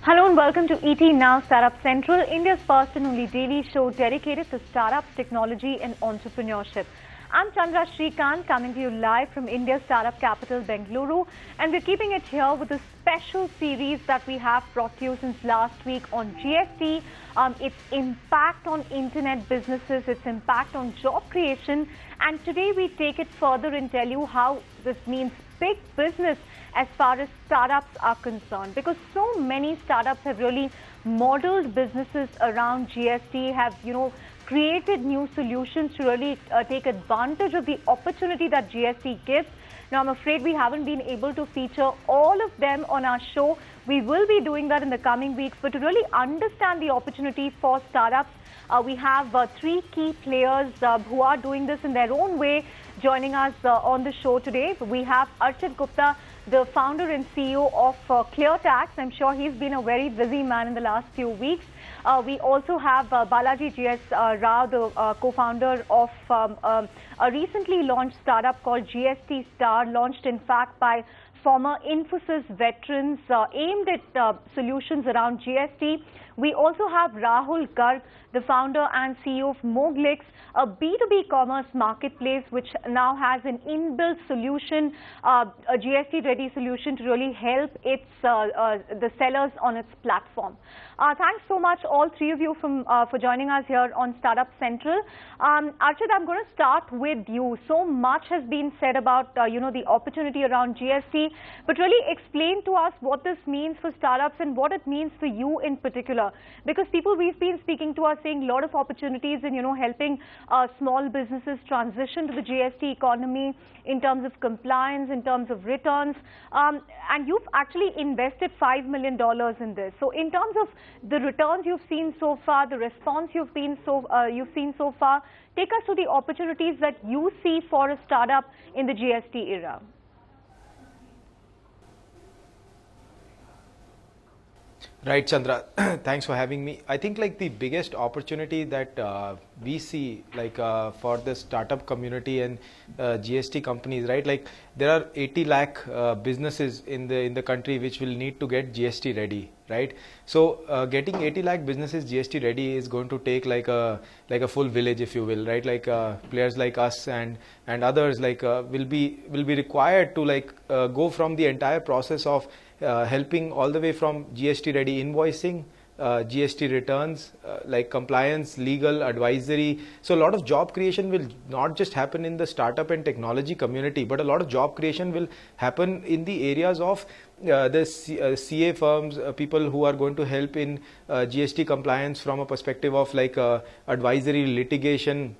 Hello and welcome to ET Now Startup Central, India's first and only daily show dedicated to startups, technology and entrepreneurship. I'm Chandra Shrikant coming to you live from India's startup capital, Bengaluru, and we're keeping it here with a special series that we have brought to you since last week on GST, its impact on internet businesses, its impact on job creation, and today we take it further and tell you how this means big business as far as startups are concerned, because so many startups have really modeled businesses around GST, have created new solutions to really take advantage of the opportunity that GST gives. Now, I'm afraid we haven't been able to feature all of them on our show. We will be doing that in the coming weeks, but to really understand the opportunity for startups, we have three key players who are doing this in their own way joining us on the show today. We have Archit Gupta, the founder and CEO of ClearTax. I'm sure he's been a very busy man in the last few weeks. We also have Balaji Rao, the co-founder of a recently launched startup called GSTSTAR, launched in fact by former Infosys veterans aimed at solutions around GST. We also have Rahul Garg, the founder and CEO of Moglix, a B2B commerce marketplace which now has an inbuilt solution, a GST-ready solution to really help its the sellers on its platform. Thanks so much, all three of you, for joining us here on Startup Central. Archit, I'm going to start with you. So much has been said about the opportunity around GST, but really explain to us what this means for startups and what it means for you in particular. Because people we've been speaking to are saying a lot of opportunities in helping small businesses transition to the GST economy in terms of compliance, in terms of returns, and you've actually invested $5 million in this. So in terms of the returns you've seen so far, the response you've seen so far, take us to the opportunities that you see for a startup in the GST era. Right, Chandra. Thanks for having me. I think like the biggest opportunity that we see for the startup community and GST companies, right? Like there are 80 lakh businesses in the country which will need to get GST ready, right? So getting 80 lakh businesses GST ready is going to take like a full village, if you will, right? Like players like us and others will be required to go from the entire process of helping all the way from GST ready invoicing, GST returns, like compliance, legal, advisory. So a lot of job creation will not just happen in the startup and technology community, but a lot of job creation will happen in the areas of the CA firms, people who are going to help in GST compliance from a perspective of advisory, litigation,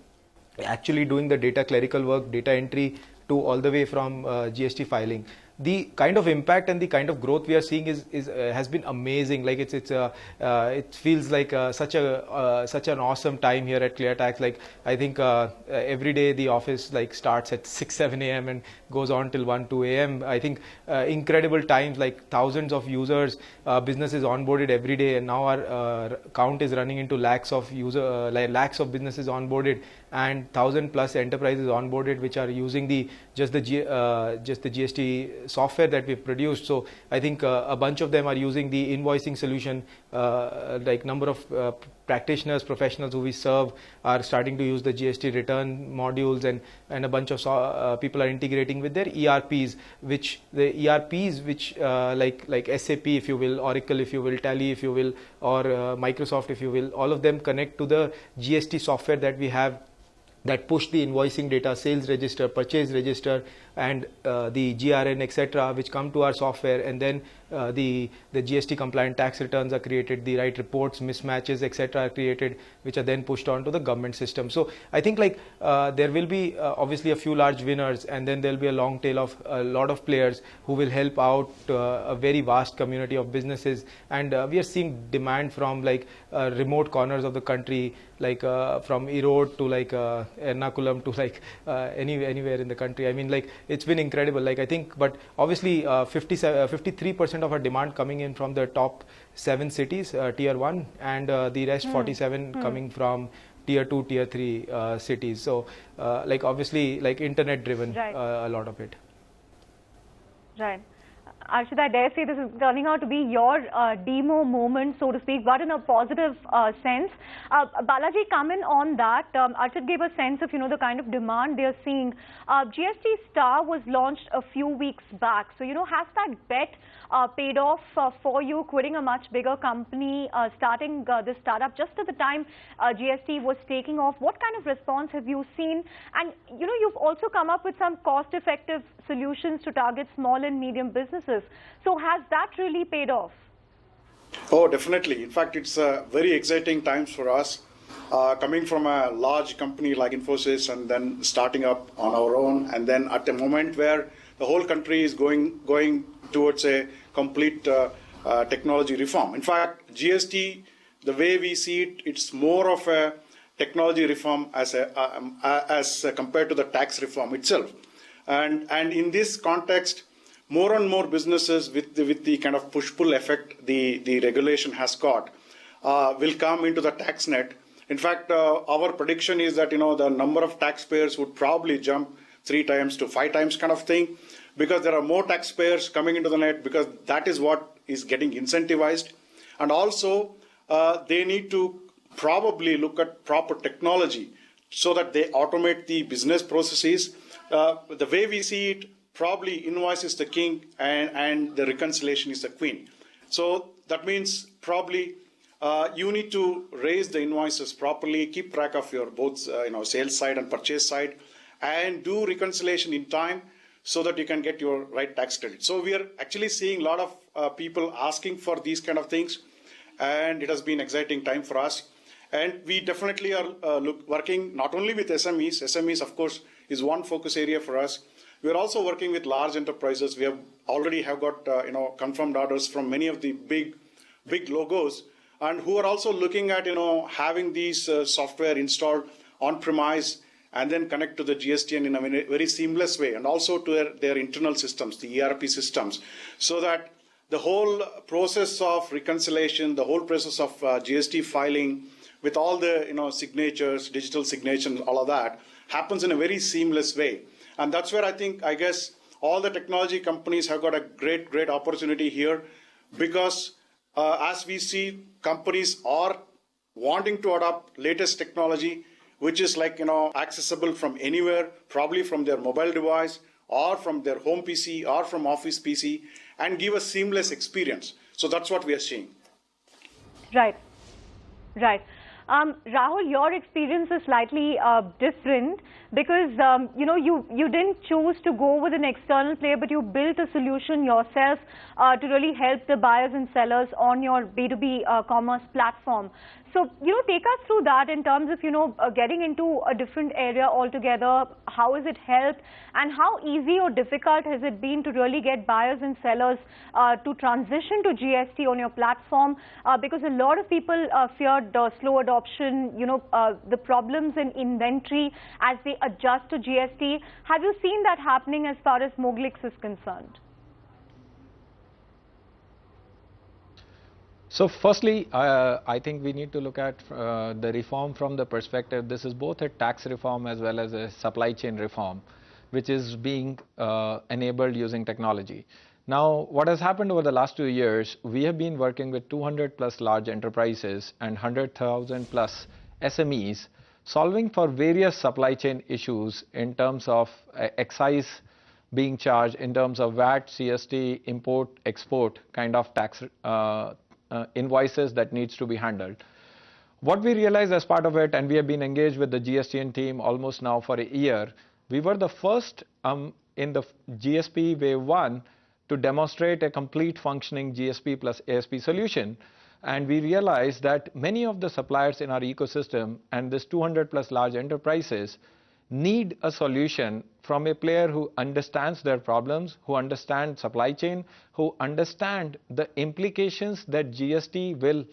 actually doing the data clerical work, data entry, to all the way from GST filing. The kind of impact and the kind of growth we are seeing has been amazing. Like it feels like such an awesome time here at ClearTax. Like I think every day the office starts at 6-7 a.m. and goes on till 1-2 a.m. I think incredible times, like thousands of users, businesses onboarded every day, and now our count is running into lakhs of lakhs of businesses onboarded, and 1,000+ enterprises onboarded which are using just the GST software that we've produced. So I think a bunch of them are using the invoicing solution. Like number of practitioners, professionals who we serve are starting to use the GST return modules, and a bunch of people are integrating with their ERPs, which like SAP, if you will, Oracle, if you will, Tally, if you will, or Microsoft, if you will, all of them connect to the GST software that we have, that push the invoicing data, sales register, purchase register, and the GRN, etc., which come to our software, and then the GST compliant tax returns are created, the right reports, mismatches, etc., are created, which are then pushed on to the government system. So I think there will be obviously a few large winners, and then there will be a long tail of a lot of players who will help out a very vast community of businesses. And we are seeing demand from remote corners of the country, from Erode to Ernakulam to anywhere in the country. I mean, it's been incredible. I think, but obviously 53% of our demand coming in from the top 7 cities, tier 1, and the rest 47 coming from tier 2, tier 3 cities. So obviously internet driven, right. A lot of it. Right. Arshad, I dare say this is turning out to be your demo moment, so to speak, but in a positive sense. Balaji, come in on that. Arshad gave a sense of, the kind of demand they're seeing. GSTSTAR was launched a few weeks back. So, has that bet paid off for you, quitting a much bigger company, starting this startup just at the time GST was taking off? What kind of response have you seen? And, you've also come up with some cost-effective solutions to target small and medium businesses. So has that really paid off? Oh, definitely. In fact, it's very exciting times for us. Coming from a large company like Infosys and then starting up on our own, and then at a moment where the whole country is going towards a complete technology reform. In fact, GST, the way we see it, it's more of a technology reform as compared to the tax reform itself. And in this context, more and more businesses with the kind of push-pull effect the regulation has got will come into the tax net. In fact, our prediction is that the number of taxpayers would probably jump 3 times to 5 times kind of thing, because there are more taxpayers coming into the net, because that is what is getting incentivized. And also, they need to probably look at proper technology so that they automate the business processes. The way we see it, probably invoice is the king and the reconciliation is the queen. So that means probably you need to raise the invoices properly, keep track of your both sales side and purchase side, and do reconciliation in time so that you can get your right tax credit. So we are actually seeing a lot of people asking for these kind of things, and it has been an exciting time for us. And we definitely are working not only with SMEs. SMEs, of course, is one focus area for us. We are also working with large enterprises. We have already got confirmed orders from many of the big logos, and who are also looking at having these software installed on premise and then connect to the GSTN in a very seamless way, and also to their internal systems, the ERP systems, so that the whole process of reconciliation, the whole process of GST filing, with all the signatures, digital signatures, all of that happens in a very seamless way. And that's where I guess all the technology companies have got a great opportunity here, because as we see, companies are wanting to adopt latest technology, which is accessible from anywhere, probably from their mobile device or from their home PC or from office PC, and give a seamless experience. So that's what we are seeing. Right. Rahul, your experience is slightly different, because you didn't choose to go with an external player, but you built a solution yourself to really help the buyers and sellers on your B2B commerce platform. So, take us through that in terms of, getting into a different area altogether. How has it helped, and how easy or difficult has it been to really get buyers and sellers to transition to GST on your platform? Because a lot of people feared slow adoption, the problems in inventory as they adjust to GST. Have you seen that happening as far as Moglix is concerned? So firstly, I think we need to look at the reform from the perspective, this is both a tax reform as well as a supply chain reform, which is being enabled using technology. Now, what has happened over the last 2 years, we have been working with 200 plus large enterprises and 100,000 plus SMEs, solving for various supply chain issues in terms of excise being charged, in terms of VAT, CST, import, export kind of tax invoices that needs to be handled. What we realized as part of it, and we have been engaged with the GSTN team almost now for a year, we were the first in the GSP Wave 1 to demonstrate a complete functioning GSP plus ASP solution. And we realized that many of the suppliers in our ecosystem and this 200 plus large enterprises need a solution from a player who understands their problems, who understands supply chain, who understand the implications that GST will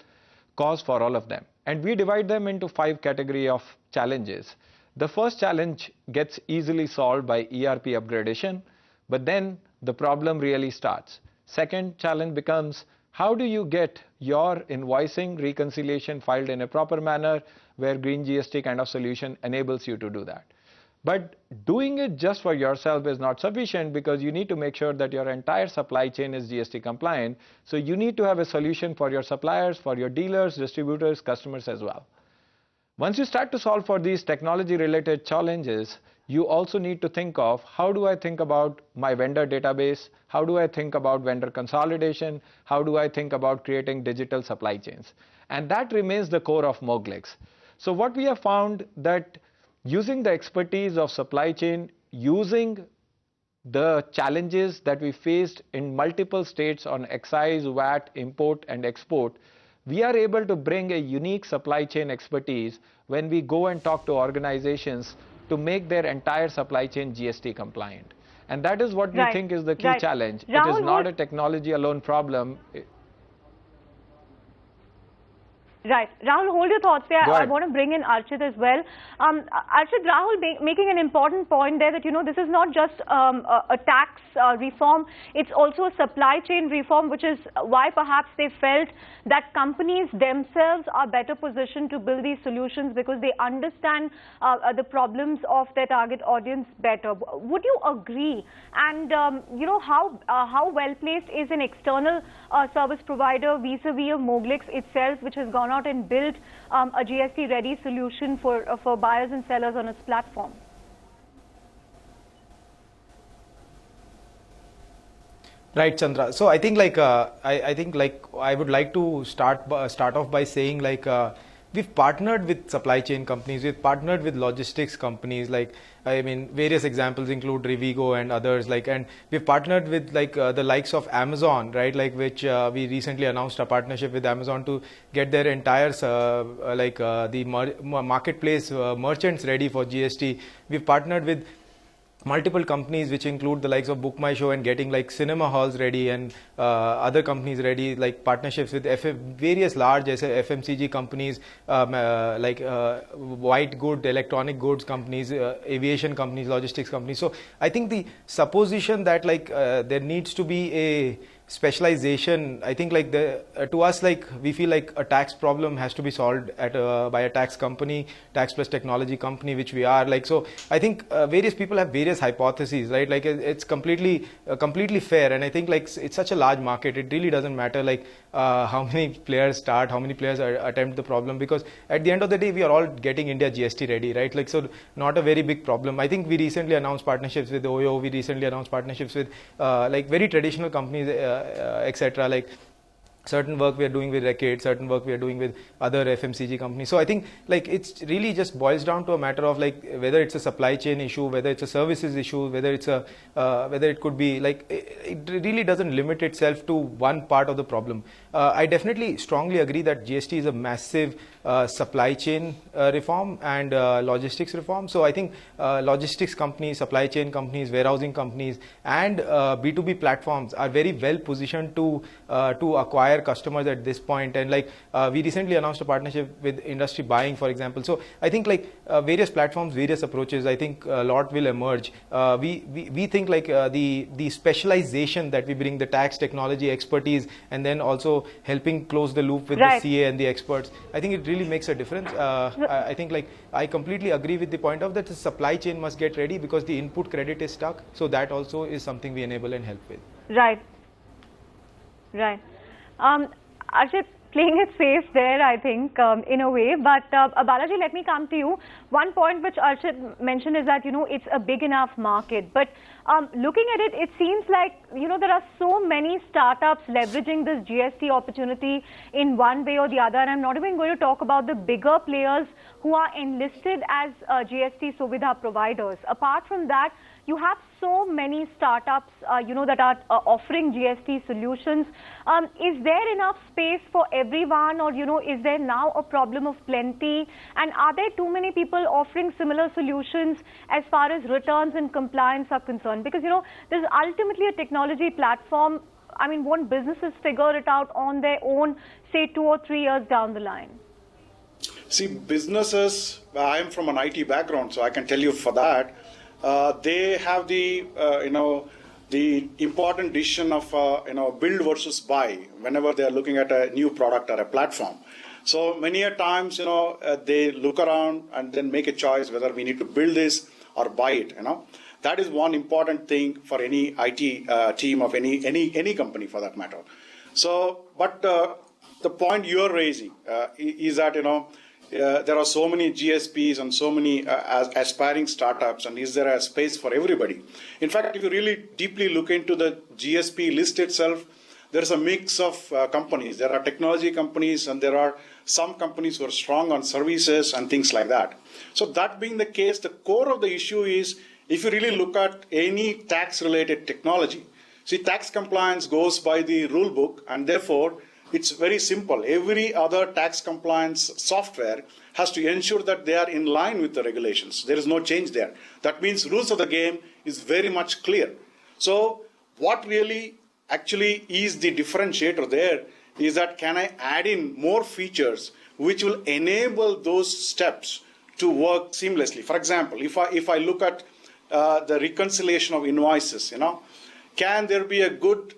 cause for all of them. And we divide them into 5 categories of challenges. The first challenge gets easily solved by ERP upgradation, but then the problem really starts. Second challenge becomes, how do you get your invoicing reconciliation filed in a proper manner where Green GST kind of solution enables you to do that? But doing it just for yourself is not sufficient, because you need to make sure that your entire supply chain is GST compliant. So you need to have a solution for your suppliers, for your dealers, distributors, customers as well. Once you start to solve for these technology-related challenges, you also need to think of, how do I think about my vendor database? How do I think about vendor consolidation? How do I think about creating digital supply chains? And that remains the core of Moglix. So what we have found, that using the expertise of supply chain, using the challenges that we faced in multiple states on excise, VAT, import and export, we are able to bring a unique supply chain expertise when we go and talk to organizations to make their entire supply chain GST compliant. And that is what we think is the key challenge. It is not a technology alone problem. Right. Rahul, hold your thoughts there. I want to bring in Archit as well. Archit, Rahul making an important point there that, this is not just a tax reform. It's also a supply chain reform, which is why perhaps they felt that companies themselves are better positioned to build these solutions, because they understand the problems of their target audience better. Would you agree? And, how well placed is an external service provider vis-a-vis Moglix itself, which has gone out and built a GST-ready solution for buyers and sellers on its platform? Right, Chandra. So I think I would like to start off by saying we've partnered with supply chain companies, we've partnered with logistics companies, various examples include Rivigo and others, and we've partnered with the likes of Amazon, right, which we recently announced a partnership with Amazon to get their entire marketplace merchants ready for GST. We've partnered with multiple companies which include the likes of Book My Show and getting cinema halls ready, and other companies ready, partnerships with various large FMCG companies, white good, electronic goods companies, aviation companies, logistics companies. So I think the supposition that there needs to be a specialization, I think to us, we feel like a tax problem has to be solved by a tax company, tax plus technology company, which we are. So I think various people have various hypotheses, right? It's completely fair, and I think it's such a large market, it really doesn't matter how many players start, how many players attempt the problem, because at the end of the day we are all getting India GST ready, right? So not a very big problem. I think we recently announced partnerships with Oyo, we recently announced partnerships with very traditional companies, etc. Certain work we are doing with Reckitt, certain work we are doing with other FMCG companies. So I think it's really just boils down to a matter of whether it's a supply chain issue, whether it's a services issue, whether it's a whether it could be it really doesn't limit itself to one part of the problem. I definitely strongly agree that GST is a massive supply chain reform and logistics reform. So I think logistics companies, supply chain companies, warehousing companies and B2B platforms are very well positioned to acquire customers at this point. And we recently announced a partnership with Industry Buying, for example. So I think various platforms, various approaches, I think a lot will emerge. We think the specialization that we bring, the tax technology expertise, and then also helping close the loop with the CA and the experts, I think it really makes a difference. I think I completely agree with the point of that the supply chain must get ready, because the input credit is stuck. So that also is something we enable and help with. Right. Archit, playing it safe there, I think, in a way. But Balaji, let me come to you. One point which Archit mentioned is that, it's a big enough market. But looking at it, it seems like, there are so many startups leveraging this GST opportunity in one way or the other. And I'm not even going to talk about the bigger players who are enlisted as GST Suvidha providers. Apart from that, you have so many startups, that are offering GST solutions. Is there enough space for everyone, or, is there now a problem of plenty? And are there too many people offering similar solutions as far as returns and compliance are concerned? Because, this is ultimately a technology platform. I mean, won't businesses figure it out on their own, say 2 or 3 years down the line? See, businesses, I am from an IT background, so I can tell you for that. They have the important decision of build versus buy whenever they are looking at a new product or a platform. So many a times they look around and then make a choice whether we need to build this or buy it. That is one important thing for any IT team of any company for that matter. So, but the point you're raising is that there are so many GSPs and so many aspiring startups, and is there a space for everybody? In fact, if you really deeply look into the GSP list itself, there is a mix of companies. There are technology companies, and there are some companies who are strong on services and things like that. So that being the case, the core of the issue is, if you really look at any tax-related technology, see, tax compliance goes by the rule book, and therefore it's very simple. Every other tax compliance software has to ensure that they are in line with the regulations. There is no change there. That means rules of the game is very much clear. So what really actually is the differentiator there is that, can I add in more features which will enable those steps to work seamlessly? For example, if I look at the reconciliation of invoices, can there be a good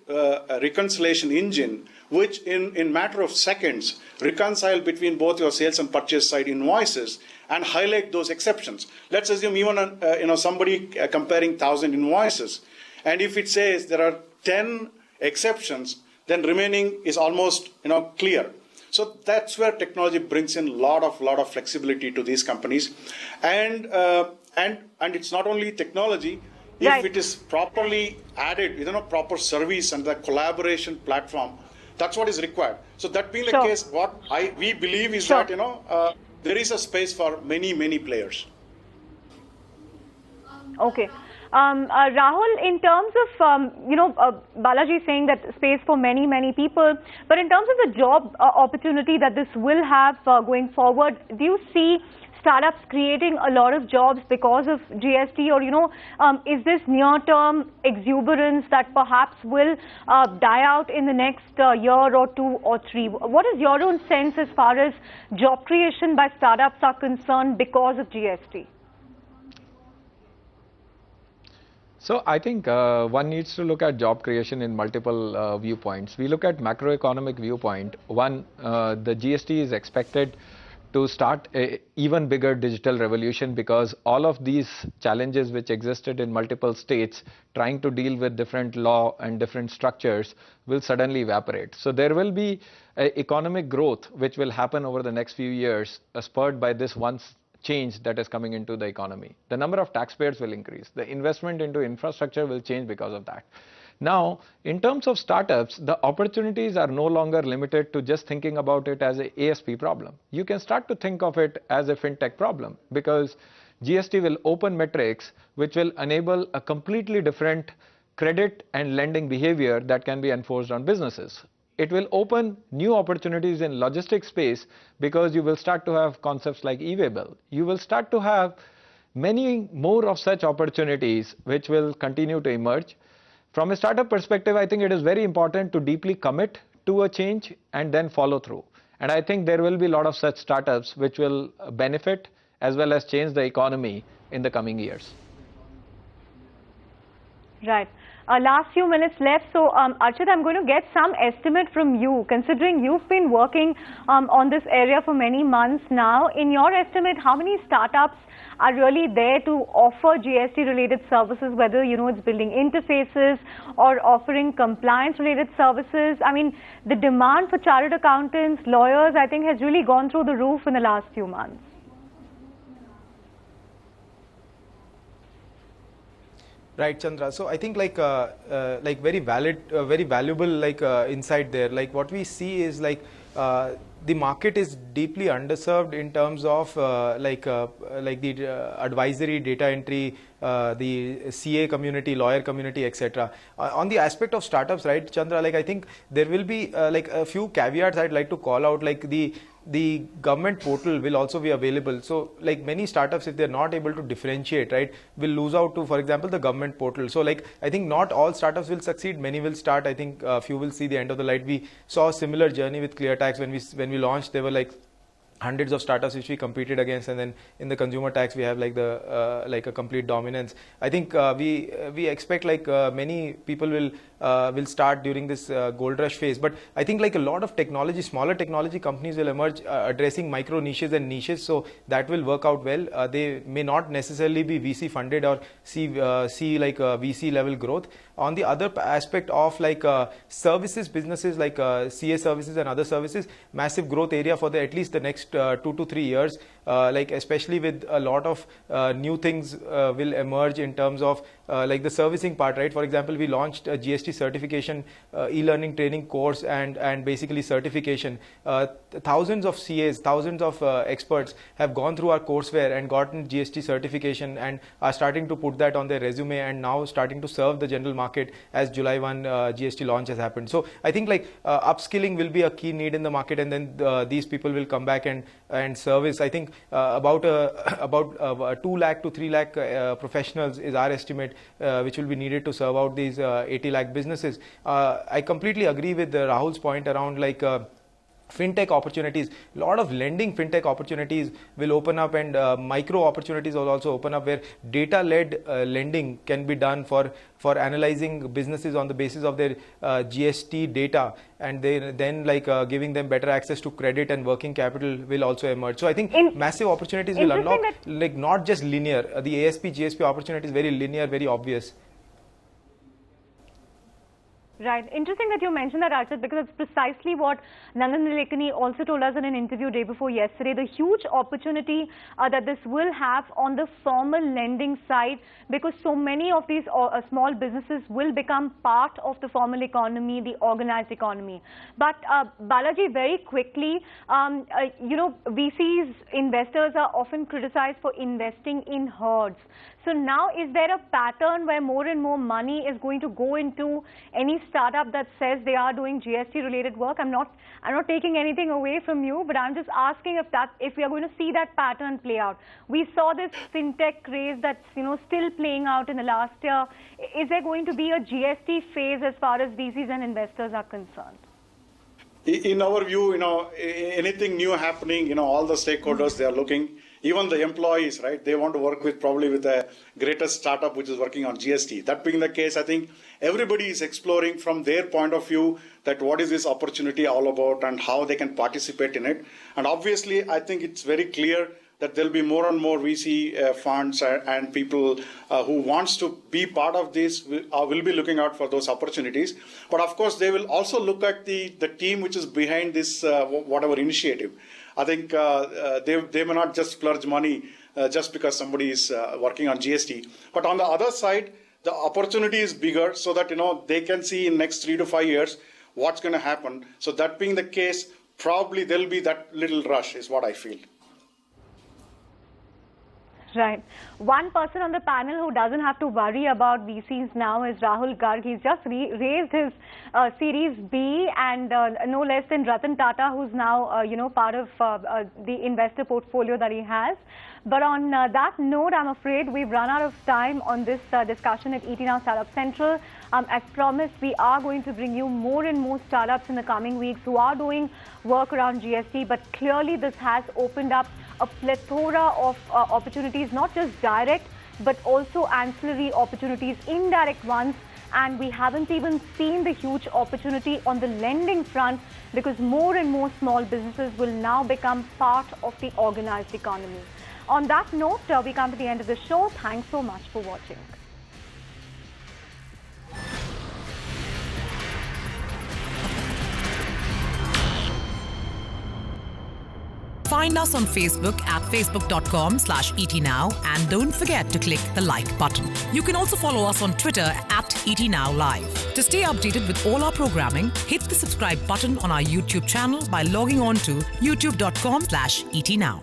reconciliation engine which in matter of seconds reconcile between both your sales and purchase side invoices and highlight those exceptions? Let's assume even somebody comparing 1,000 invoices, and if it says there are 10 exceptions, then remaining is almost clear. So that's where technology brings in a lot of flexibility to these companies, and it's not only technology. If Right. it is properly added, proper service and the collaboration platform, that's what is required. So that being the Sure. case, what we believe is Sure. that there is a space for many players. Okay. Rahul, in terms of, Balaji saying that space for many people, but in terms of the job opportunity that this will have going forward, do you see startups creating a lot of jobs because of GST, or is this near-term exuberance that perhaps will die out in the next year or 2 or 3? What is your own sense as far as job creation by startups are concerned because of GST? So I think one needs to look at job creation in multiple viewpoints. We look at macroeconomic viewpoint. One, the GST is expected to start a even bigger digital revolution, because all of these challenges which existed in multiple states trying to deal with different law and different structures will suddenly evaporate. So there will be economic growth which will happen over the next few years, spurred by this one change that is coming into the economy. The number of taxpayers will increase. The investment into infrastructure will change because of that. Now, in terms of startups, the opportunities are no longer limited to just thinking about it as an ASP problem. You can start to think of it as a fintech problem, because GST will open metrics which will enable a completely different credit and lending behavior that can be enforced on businesses. It will open new opportunities in logistics space, because you will start to have concepts like e-way bill. You will start to have many more of such opportunities which will continue to emerge. From a startup perspective, I think it is very important to deeply commit to a change and then follow through. And I think there will be a lot of such startups which will benefit as well as change the economy in the coming years. Right. Last few minutes left. So, Archit, I'm going to get some estimate from you, considering you've been working on this area for many months now. In your estimate, how many startups are really there to offer GST-related services, whether, it's building interfaces or offering compliance-related services? I mean, the demand for chartered accountants, lawyers, I think has really gone through the roof in the last few months. Right, Chandra. So I think very valid, very valuable insight there. Like what we see is the market is deeply underserved in terms of the advisory, data entry, the CA community, lawyer community, etc. On the aspect of startups, right, Chandra? I think there will be a few caveats I'd like to call out. The government portal will also be available. So many startups, if they're not able to differentiate, right, will lose out to, for example, the government portal. So I think not all startups will succeed. Many will start. I think few will see the end of the light. We saw a similar journey with ClearTax when we launched. There were hundreds of startups which we competed against, and then in the consumer tax we have like the like a complete dominance. I think we expect like many people will start during this gold rush phase, but I think like a lot of technology, smaller technology companies will emerge addressing micro niches and niches, so that will work out well. They may not necessarily be VC funded or see like VC level growth. On the other aspect of like services businesses like CA services and other services, massive growth area for at least the next 2 to 3 years, like especially with a lot of new things will emerge in terms of like the servicing part, right? For example, we launched a GST certification e-learning training course and basically certification. Thousands of CAs, thousands of experts have gone through our courseware and gotten GST certification and are starting to put that on their resume and now starting to serve the general market as July 1 GST launch has happened. So I think like upskilling will be a key need in the market, and then these people will come back and service. I think about 2 lakh to 3 lakh professionals is our estimate, which will be needed to serve out these 80 lakh businesses. I completely agree with Rahul's point around like fintech opportunities. A lot of lending fintech opportunities will open up, and micro opportunities will also open up where data-led lending can be done for analyzing businesses on the basis of their GST data, and then like giving them better access to credit and working capital will also emerge. So I think massive opportunities will unlock, like not just linear. The ASP, GSP opportunity is very linear, very obvious. Right. Interesting that you mentioned that, Archit, because it's precisely what Nandan Nilekani also told us in an interview day before yesterday, the huge opportunity that this will have on the formal lending side, because so many of these small businesses will become part of the formal economy, the organized economy. But Balaji, very quickly, you know, VCs, investors are often criticized for investing in herds. So now is there a pattern where more and more money is going to go into any startup that says they are doing GST related work? I'm not taking anything away from you, but I'm just asking if we are going to see that pattern play out. We saw this fintech craze that's, you know, still playing out in the last year. Is there going to be a GST phase as far as VCs and investors are concerned? In our view, you know, anything new happening, you know, all the stakeholders, they are looking, even the employees, right? They want to work with probably with the greatest startup which is working on GST. That being the case, I think everybody is exploring from their point of view that what is this opportunity all about and how they can participate in it. And obviously, I think it's very clear that there'll be more and more VC funds and people who wants to be part of this will be looking out for those opportunities. But of course, they will also look at the team which is behind this whatever initiative. I think they may not just splurge money just because somebody is working on GST. But on the other side, the opportunity is bigger so that, you know, they can see in next 3 to 5 years what's going to happen. So that being the case, probably there'll be that little rush is what I feel. Right. One person on the panel who doesn't have to worry about VCs now is Rahul Garg. He's just raised his Series B, and no less than Ratan Tata, who's now, you know, part of the investor portfolio that he has. But on that note, I'm afraid we've run out of time on this discussion at ET Now Startup Central. As promised, we are going to bring you more and more startups in the coming weeks who are doing work around GST, but clearly this has opened up a plethora of opportunities, not just direct, but also ancillary opportunities, indirect ones. And we haven't even seen the huge opportunity on the lending front, because more and more small businesses will now become part of the organized economy. On that note, we come to the end of the show. Thanks so much for watching. Find us on Facebook at facebook.com/etnow, and don't forget to click the like button. You can also follow us on Twitter at etnowlive. To stay updated with all our programming, hit the subscribe button on our YouTube channel by logging on to youtube.com/etnow.